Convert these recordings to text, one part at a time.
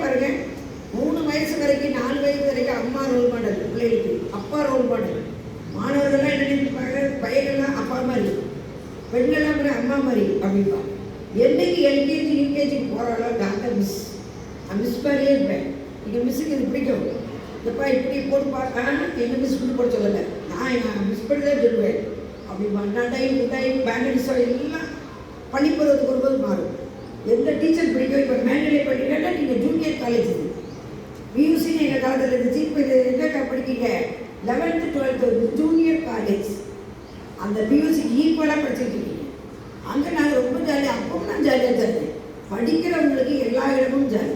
பாருங்கள், 3 வயசு வரைக்கும் 4 வயசு வரைக்கும் அம்மா ரோல் மாடல் பிள்ளைகளுக்கு, அப்பா ரோல் மாடல். மாணவர்கள்லாம் என்ன நினைப்பாங்க, பையன்கள்லாம் அப்பா மாதிரி, பெண்கள்லாம் அம்மா மாதிரி அப்படின்பா. என்னைக்கு எல்கேஜி யூகேஜிக்கு போகிறாலோ டாக்டர் மிஸ் மாதிரியே இருப்பேன். எங்கள் மிஸ்ஸுக்கு இது பிடிக்கும். எப்பா இப்படி போட்டு பார்த்தா எங்கள் மிஸ் இப்படி போட சொல்லலை, நான் எங்கள் மிஸ் பண்ணி தான் சொல்லுவேன் அப்படின்பா. நடையும் உடையும் பேண்டடிஸோ எல்லாம் பள்ளிப்பருவத்துக்கு வரும்போது மாறும். எந்த டீச்சர் பிடிக்கும். இப்போ மேல்நிலை படிக்கிறேன்னா நீங்கள் ஜூனியர் காலேஜ், பியூசின்னு எங்கள் காலத்தில் இருந்துச்சு. இப்போ இது என்ன படிக்கீங்க, 11th 12th ஜூனியர் காலேஜ். அந்த பியூசி ஈக்குவலாக படிச்சுட்டு இருக்கீங்க. அங்கே நாங்கள் ரொம்ப ஜாலியாக, அப்பவும் நான் ஜாலியாக தான் இருந்தேன். படிக்கிறவங்களுக்கு எல்லா இடமும் ஜாலி.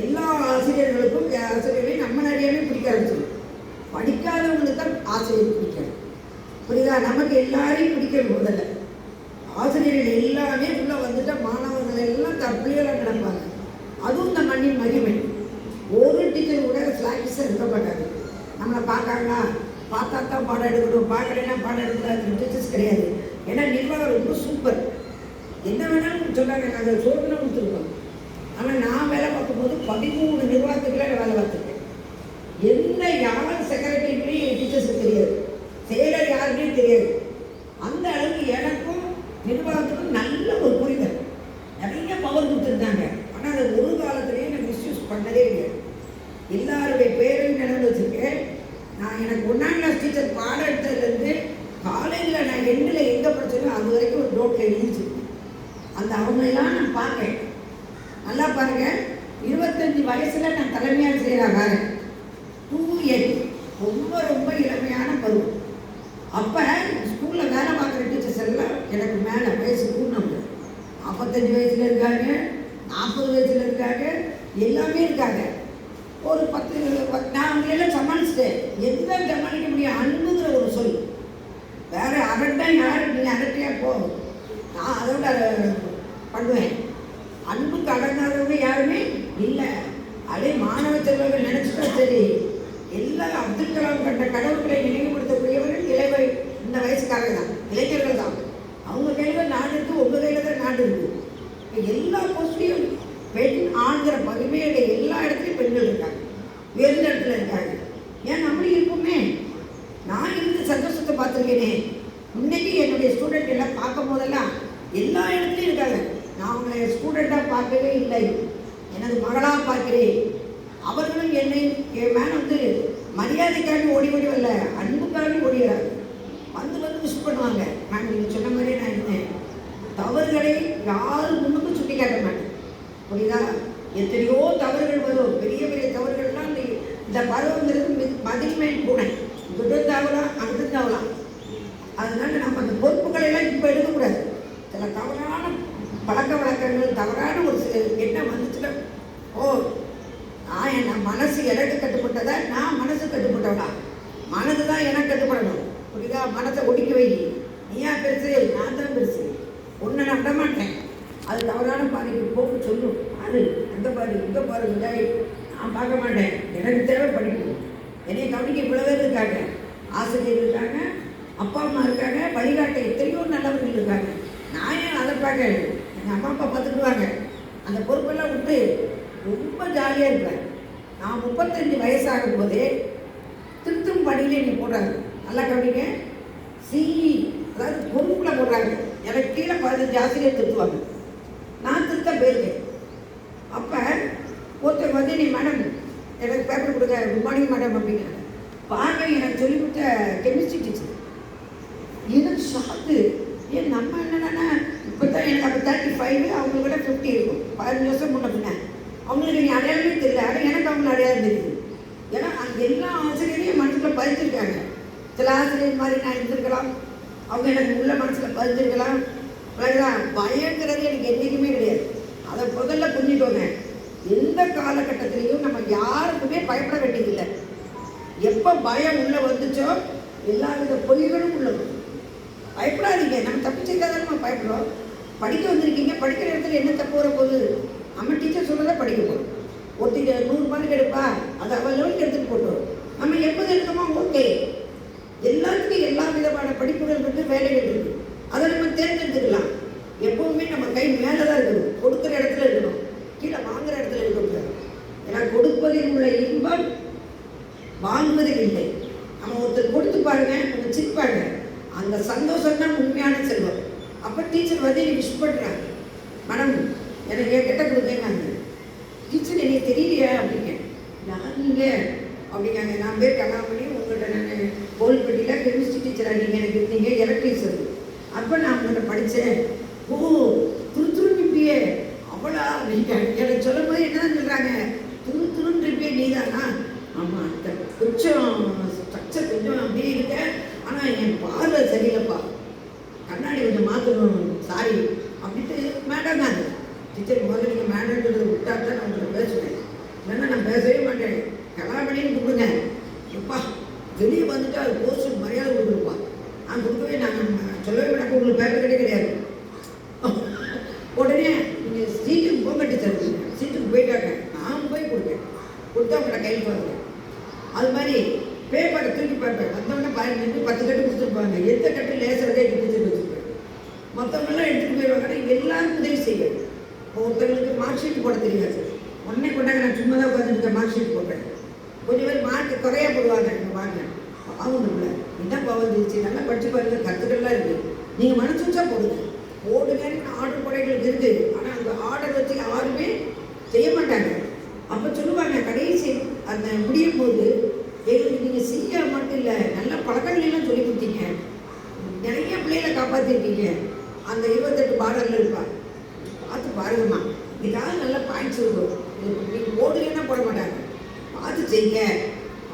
எல்லா ஆசிரியர்களுக்கும் ஆசிரியர்களையும் நம்ம நிறையாவே பிடிக்க ஆரம்பிச்சிடும். படிக்காதவங்களுக்கு தான் ஆசிரியர் பிடிக்கணும். புரியுதா? நமக்கு எல்லாரையும் பிடிக்கணும். முதல்ல ஆசிரியர்கள் எல்லாமே உள்ளே வந்துட்டால் மாணவர்கள் எல்லாம் தப்பிலையாக நடப்பாங்க. அதுவும் இந்த மண்ணின் மகிமை. ஒரு டீச்சர் கூட ஸ்லாக்கிஸாக இருக்க மாட்டாங்க. நம்மளை பார்க்காங்களா, பார்த்தா தான் பாடம் எடுக்கணும், பார்க்கலைன்னா பாடம் எடுக்கூடாது டீச்சர்ஸ் கிடையாது. ஏன்னா நிர்வாகம் ரொம்ப சூப்பர். என்ன வேணாலும் சொன்னாங்க, நாங்கள் சோதனை கொடுத்துருக்கோம். ஆனால் நான் வேலை பார்க்கும்போது 13 நிர்வாகத்துக்குள்ள வேலை பார்த்துருக்கேன். எந்த யார் செக்ரட்டரியுமே டீச்சர்ஸுக்கு தெரியாது, செயலர் யாருமே தெரியாது. அந்த அளவுக்கு எனக்கும் நிர்வாகத்துக்கும் நல்ல ஒரு புரிதல், நிறைய பவர் கொடுத்துருந்தாங்க. ஆனால் அதை ஒரு காலத்திலேயே நான் மிஸ்யூஸ் பண்ணதே கிடையாது. எல்லாருடைய பேரையும் நினைவு வச்சுருக்கேன். நான் எனக்கு 1ஆம் கிளாஸ் டீச்சர் பாடம் எடுத்ததுலேருந்து காலேஜில் நான் எண்டில் எங்கே படித்தேனோ அது வரைக்கும் ஒரு நோட்டில் எழுதிச்சு. அந்த அவங்களெல்லாம் நான் பார்க்கேன். நல்லா பாருங்கள், 25 வயசில் நான் தலைமையாக செய்கிறாங்க. 2 ரொம்ப ரொம்ப இளமையான பருவம். அப்போ ஸ்கூலில் வேலை பார்க்குற டீச்சர்ஸ் எல்லாம் எனக்கு மேலே வயசு கூடணும். 45 வயசில் இருக்காங்க, 40 வயசில் இருக்காங்க, எல்லாமே இருக்காங்க. ஒரு 10 நான் அவங்களெல்லாம் சமாளிச்சிட்டேன். எந்த சமாளிக்க முடியும்? அன்புங்கிற ஒரு சொல். வேறு அரட்டை யார் நீங்கள் அரட்டையாக போ, நான் அதோட பண்ணுவேன். அன்புக்கு அடங்காதவங்க யாருமே இல்லை. அதே மாணவ செல்வங்கள் நினச்சிட்டா சரி. எல்லா அப்துல் கலாம் கண்ட கடவுள்களை நினைவுபடுத்தக்கூடியவர்கள் இளைவர் இந்த வயசுக்காரங்க தான், இளைஞர்கள் தான். அவங்க கையில் நாடு இருக்குது, உங்கள் கையில் தான் நாடு இருக்குது. எல்லா போஸ்ட்லையும் பெண் ஆண்கிற பகுமையோட எல்லா இடத்துலையும் பெண்கள் இருக்காங்க, வேறு இடத்துல இருக்காங்க. ஏன் நம்மளும் இருப்போமே. நான் இருந்து சந்தோஷத்தை பார்த்துருக்கேனே. இன்னைக்கு என்னுடைய ஸ்டூடெண்ட் எல்லாம் பார்க்கும் போதெல்லாம் எல்லா இடத்துலையும் இருக்காங்க. நான் அவங்களை ஸ்டூடெண்ட்டாக பார்க்கவே இல்லை, எனது மகளாக பார்க்கிறேன். அவர்களும் என்னை என் மேலே வந்து மரியாதைக்காண்டி ஓடி வரல, அன்புக்காண்டி ஓடிடுறாங்க. வந்து விஷ் பண்ணுவாங்க. நான் நீங்கள் சொன்ன மாதிரியே நான் இருந்தேன். தவறுகளை யாரும் முன்னுக்கும் சுட்டி காட்ட மாட்டேன். புரியுதா? எத்தனையோ தவறுகள் வரும், பெரிய பெரிய தவறுகள்லாம் இந்த பருவங்கிறது மதில்மை பூனை, இங்கிட்டு தாவலாம் அங்கிட்டு தாவலாம். அதனால நம்ம அந்த பொறுப்புகளை எல்லாம் இப்போ எடுக்கக்கூடாது. சில தவறான பழக்க வழக்கங்கள், தவறான ஒரு எண்ணம் வந்துச்சுன்னா, ஓ நான் என்ன மனசு எனக்கு கட்டுப்பட்டதா, நான் மனசு கட்டுப்பட்டவனா? மனது தான் எனக்கு கட்டுப்படணும். புரியுதா? மனசை ஒடுக்கி வை. நீயா பெருசு, நான் தான் பெருசு, ஒன்றை நம்ப மாட்டேன். அது தவறான பாதைக்கு போக்கு சொல்லும். அது அங்கே பாரு இங்கே பாருங்க, நான் பார்க்க மாட்டேன். எனக்கு தேவை படிப்பு. என்னை கவனிக்க இவ்வளோ பேர் இருக்காங்க, ஆசிரியர் இருக்காங்க, அப்பா அம்மா இருக்காங்க, வழிகாட்ட எத்தனையோ நல்லவர்கள் இருக்காங்க. நான் ஏன் அதை பார்க்க? எங்கள் அம்மா அப்பா பார்த்துக்குவாங்க. அந்த பொறுப்பெல்லாம் விட்டு ரொம்ப ஜாலியாக இருப்பேன். நான் 35 வயசாகும் போதே திருத்தும் பணியிலே நீ போடுறாங்க. நல்லா கவனிங்க, சிஇ அதாவது பொறுப்பில் போடுறாங்க. எனக்கு கீழே 15 ஆசிரியர் திருத்துவாங்க. நான் திருத்த போயிருக்கேன். அப்போ ஒருத்தர் வந்து நீ மேடம் எனக்கு பேப்பர் கொடுங்க, குட் மார்னிங் மேடம் அப்படிங்கிறாங்க. பாருங்க, எனக்கு சொல்லிக் கொடுத்த கெமிஸ்ட்ரி டீச்சர். எனக்கு ஷாக்கு. ஏன் நம்ம என்னென்னா இப்போ தான் எனக்கு அப்போ 35, அவங்களுக்கு விட 50 இருக்கும். 15 வருஷம் முன்ன பின்ன. அவங்களுக்கு நீ அடையாளமே தெரியல. ஆனால் எனக்கு அவங்களை அடையாளம் தெரியுது. ஏன்னா அங்கே எல்லா ஆசிரியரையும் மனசில் பதிச்சிருக்காங்க. சில ஆசிரியர் மாதிரி நான் இருந்திருக்கலாம், அவங்க எனக்கு உள்ள மனசில் பதிஞ்சிருக்கலாம். பயங்கிறது எனக்கு என்றைக்குமே கிடையாது. அதை முதல்ல புரிஞ்சுக்கோங்க. எந்த காலகட்டத்திலையும் நம்ம யாருக்குமே பயப்பட வேண்டியதில்லை. எப்போ பயம் உள்ளே வந்துச்சோ எல்லா வித பொய்களும் உள்ள வரும். பயப்படாதீங்க. நம்ம தப்பிச்சிருக்காத நம்ம பயப்படுறோம். படிக்க வந்திருக்கீங்க, படிக்கிற இடத்துல என்ன தப்பு வர போகுது? நம்ம டீச்சர் சொல்கிறத படிக்க போகிறோம். ஒருத்தர் 100 மார்க் எடுப்பா, அது அவள் லெவலுக்கு எடுத்துகிட்டு போட்டோம். நம்ம 80 எடுக்கமா, ஓகே. எல்லாத்துக்கும் எல்லா விதமான படிப்புகள் வந்து வேலைகள் இருக்குது. அதை நம்ம தேர்ந்தெடுத்துக்கலாம். எப்பவுமே நம்ம கை மேலே தான் இருக்கணும், கொடுக்குற இடத்துல இருக்கணும், கீழே வாங்குகிற இடத்துல இருக்கக்கூடாது. எனக்கு என்கிட்ட கொடுங்கன்னாங்க. டீச்சர் எனக்கு தெரியலையா அப்படிங்க. யார் நீங்கள் அப்படிங்காங்க. நான் பேர் கலாமணி, உங்கள்கிட்ட நான் கோவில்பட்டியில் கெமிஸ்ட்ரி டீச்சராக நீங்கள் எனக்கு இருந்தீங்க, எலக்ட்ரிக்ஸ். அப்போ நான் உங்கள்கிட்ட படித்தேன். ஓ, துருத்துருப்பியே அவளா அப்படிங்க. எனக்கு சொல்லும் போது என்னதான் சொல்கிறாங்க, துருத்துருன்றிப்பியே நீ தானா? ஆமாம், கொஞ்சம் ஸ்ட்ரக்சர் கொஞ்சம் அப்படியே இருக்க, ஆனால் என் பார்வை சரியில்லைப்பா, கண்ணாடி கொஞ்சம் மாற்றணும், சாரி அப்படின்ட்டு மேடம் தாங்க. டீச்சர் முதல்ல நீங்கள் மேடம்ன்றதை விட்டா தான் நான் உங்களை பேசுவேன், இல்லைன்னா நான் பேசவே மாட்டேன். கலாமணின்னு கூப்பிடுங்க. எப்பா வெளியே வந்துட்டு அது போஸ்ட் மரியாதை கொடுக்குறப்பா. நான் கொடுக்கவே நாங்கள் சொல்லவே மாட்டேன், உங்களுக்கு பேப்பர் கிடையாது. உடனே நீங்கள் சீட்டுக்கு போக டீச்சர், சீட்டுக்கு போயிட்டாங்க. நான் போய் கொடுப்பேன், கொடுத்தா உங்களை கையில் பாருங்க. அது மாதிரி பேப்பரை தூக்கி பார்ப்பேன். வந்தவொடனே 10 கட்டு கொடுத்துருப்பாங்க. எந்த கட்டு லேசரதே டீச்சர் வச்சுருப்பேன். மற்றவங்களாம் எடுத்துகிட்டு போயிடுவாங்க. எல்லாரும் உதவி செய்வேன். ஒருத்தவங்களுக்கு மார்க் ஷீட் போட தெரியாது, உடனே கொண்டாங்க. நான் சும்மா தான் உட்காந்துருக்கேன், மார்க் ஷீட் போட்டேன். கொஞ்சம் பேர் மார்க் குறையா போடுவாங்க. நீங்கள் வாங்க, ஆகணும்ல என்னப்பா வந்துருச்சு, நல்லா படிச்சு பாருங்க, கற்றுக்கள்லாம் இருக்குது, நீங்கள் மனசு வச்சா போடுங்க. போடுங்கன்னு ஆர்டர் படைகளுக்கு இருக்குது. ஆனால் அந்த ஆர்டர் வச்சு யாருமே செய்ய மாட்டாங்க. அப்போ சொல்லுவாங்க கடைசி அந்த முடியும் போது, எங்களுக்கு நீங்கள் செய்ய மட்டும் இல்லை, நல்ல பழக்கங்களெல்லாம் சொல்லி கொடுத்தீங்க, நிறைய பிள்ளைகளை காப்பாற்றிருக்கீங்க. அந்த 28 பார்டரில் இருப்பாங்க, பார்த்து பாருங்கம்மா, ஏதாவது நல்ல பாயிண்ட்ஸ் இருக்கும். நீங்கள் போடுங்கன்னா போட மாட்டாங்க, பார்த்து செய்யுங்க